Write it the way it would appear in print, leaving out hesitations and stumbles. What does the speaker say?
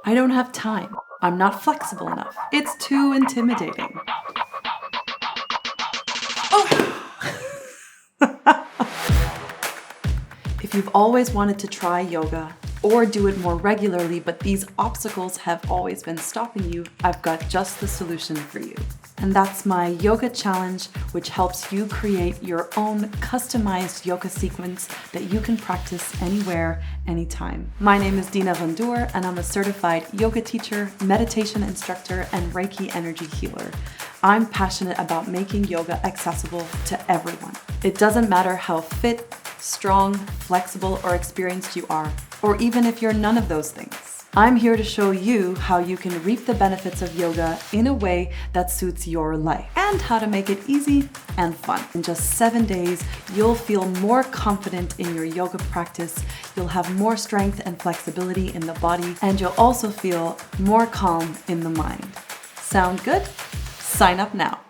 I don't have time. I'm not flexible enough. It's too intimidating. If you've always wanted to try yoga or do it more regularly, but these obstacles have always been stopping you, I've got just the solution for you. And that's my yoga challenge, which helps you create your own customized yoga sequence that you can practice anywhere, anytime. My name is Dina, and I'm a certified yoga teacher, meditation instructor, and Reiki energy healer. I'm passionate about making yoga accessible to everyone. It doesn't matter how fit, strong, flexible, or experienced you are, or even if you're none of those things. I'm here to show you how you can reap the benefits of yoga in a way that suits your life, and how to make it easy and fun. In just 7 days, you'll feel more confident in your yoga practice, you'll have more strength and flexibility in the body, and you'll also feel more calm in the mind. Sound good? Sign up now.